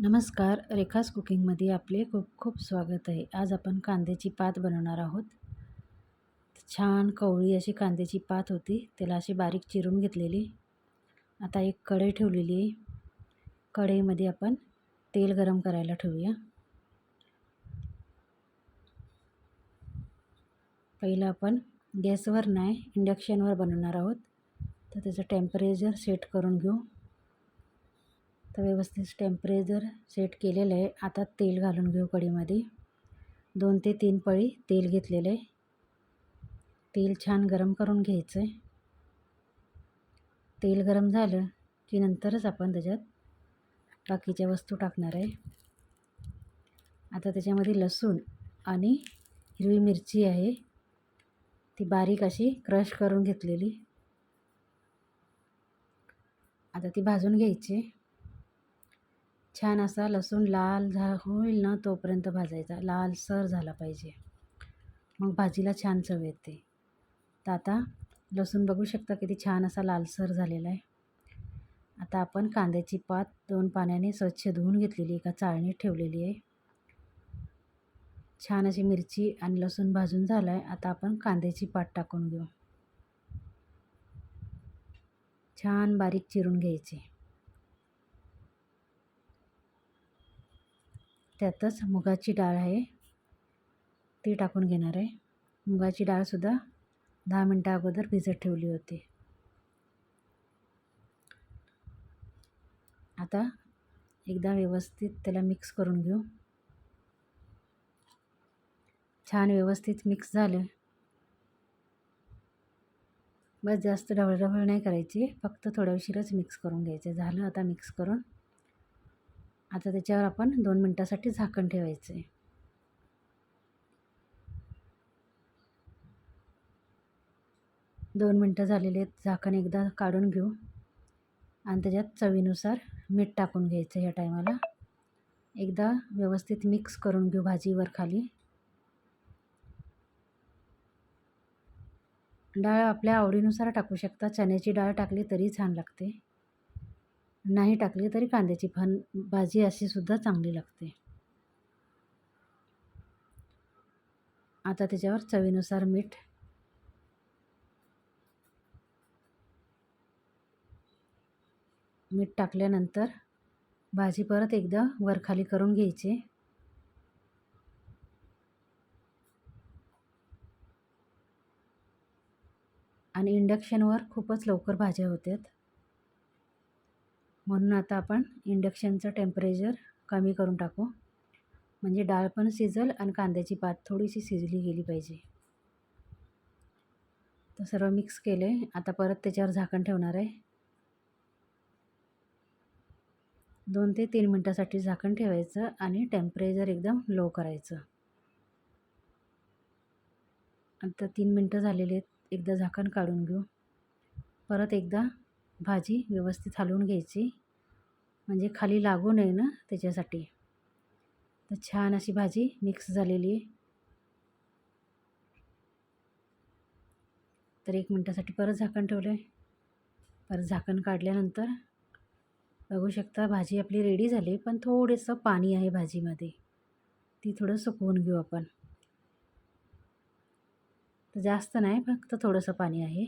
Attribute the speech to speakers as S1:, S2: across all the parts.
S1: नमस्कार, रेखास कुकिंगमध्ये आपले खूप खूप स्वागत आहे. आज आपण कांद्याची पात बनवणार आहोत. छान कवळी अशी कांद्याची पात होती, त्याला अशी बारीक चिरून घेतलेली. आता एक कढई ठेवलेली आहे. कढईमध्ये आपण तेल गरम करायला ठेवूया. पहिलं आपण गॅसवर नाही, इंडक्शनवर बनवणार आहोत. तर त्याचं टेम्परेचर सेट करून घेऊ. तर व्यवस्थित टेम्परेचर सेट केलेलं आहे. आता तेल घालून घेऊ कढईमध्ये. 2 ते 3 पळी तेल घेतलेलं आहे. तेल छान गरम करून घ्यायचं आहे. तेल गरम झालं की नंतरच आपण त्याच्यात बाकीच्या वस्तू टाकणार आहे. आता त्याच्यामध्ये लसूण आणि हिरवी मिरची आहे, ती बारीक अशी क्रश करून घेतलेली. आता ती भाजून घ्यायची. छान असा लसूण लाल होईल ना तोपर्यंत भाजायचा, लालसर झाला पाहिजे, मग भाजीला छान चव येते. तर आता लसूण बघू शकता किती छान असा लालसर झालेला आहे. आता आपण कांद्याची पात 2 पाण्याने स्वच्छ धुवून घेतलेली, एका चाळणीत ठेवलेली आहे. छान अशी मिरची आणि लसूण भाजून झाला आहे. आता आपण कांद्याची पात टाकून घेऊ. छान बारीक चिरून घ्यायची. त्यातच मुगाची डाळ आहे, ती टाकून घेणार आहे. मुगाची डाळसुद्धा 10 मिनटं अगोदर भिजत ठेवली होती. आता एकदा व्यवस्थित त्याला मिक्स करून घेऊ. छान व्यवस्थित मिक्स झालं. बस जास्त ढवळढवळ नाही करायची, फक्त थोड्या उशिराच मिक्स करून घ्यायचं. झालं आता मिक्स करून. आता त्याच्यावर आपण 2 मिनटासाठी झाकण ठेवायचं आहे. 2 मिनटं झालेले आहेत. झाकण एकदा काढून घेऊ आणि त्याच्यात चवीनुसार मीठ टाकून घ्यायचं. ह्या टायमाला एकदा व्यवस्थित मिक्स करून घेऊ भाजीवर खाली. डाळ आपल्या आवडीनुसार टाकू शकता. चण्याची डाळ टाकली तरी छान लागते, नाही टाकली तरी कांद्याची भाजी अशी सुद्धा चांगली लागते. आता त्याच्यावर चवीनुसार मीठ. मीठ टाकल्यानंतर भाजी परत एकदा वरखाली करून घ्यायची. आणि इंडक्शनवर खूपच लवकर भाज्या होतात, म्हणून आता आपण इंडक्शनचं टेम्परेचर कमी करून टाकू, म्हणजे डाळ पण शिजेल आणि कांद्याची पात थोडीशी शिजली गेली पाहिजे. तर सर्व मिक्स केले. आता परत त्याच्यावर झाकण ठेवणार आहे. 2 ते 3 मिनटासाठी झाकण ठेवायचं आणि टेम्परेचर एकदम लो करायचं. आता 3 मिनटं झालेले आहेत. एकदा झाकण काढून घेऊ. परत एकदा भाजी व्यवस्थित हलवून घ्यायची, म्हणजे खाली लागू नये ना त्याच्यासाठी. तर छान अशी भाजी मिक्स झालेली आहे. तर 1 मिनटासाठी परत झाकण ठेवलं आहे. परत झाकण काढल्यानंतर बघू शकता भाजी आपली रेडी झाली, पण थोडंसं पाणी आहे भाजीमध्ये, ती थोडं सुकवून घेऊ आपण. तर जास्त नाही, फक्त थोडंसं पाणी आहे.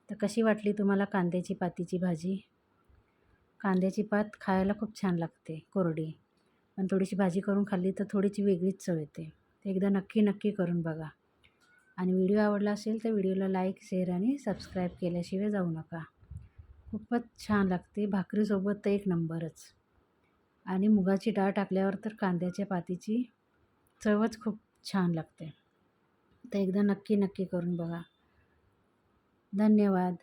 S1: तर कशी वाटली तुम्हाला कांद्याची पातीची भाजी? कांद्याची पात खायला खूप छान लागते कोरडी, पण थोडीशी भाजी करून खाल्ली तर थोडीशी वेगळीच चव येते. तर एकदा नक्की करून बघा. आणि व्हिडिओ आवडला असेल तर व्हिडिओला लाईक, शेअर आणि सबस्क्राईब केल्याशिवाय जाऊ नका. खूपच छान लागते भाकरीसोबत तर एक नंबरच. आणि मुगाची डाळ टाकल्यावर तर कांद्याच्या पातीची चवच खूप छान लागते. तर एकदा नक्की करून बघा. धन्यवाद.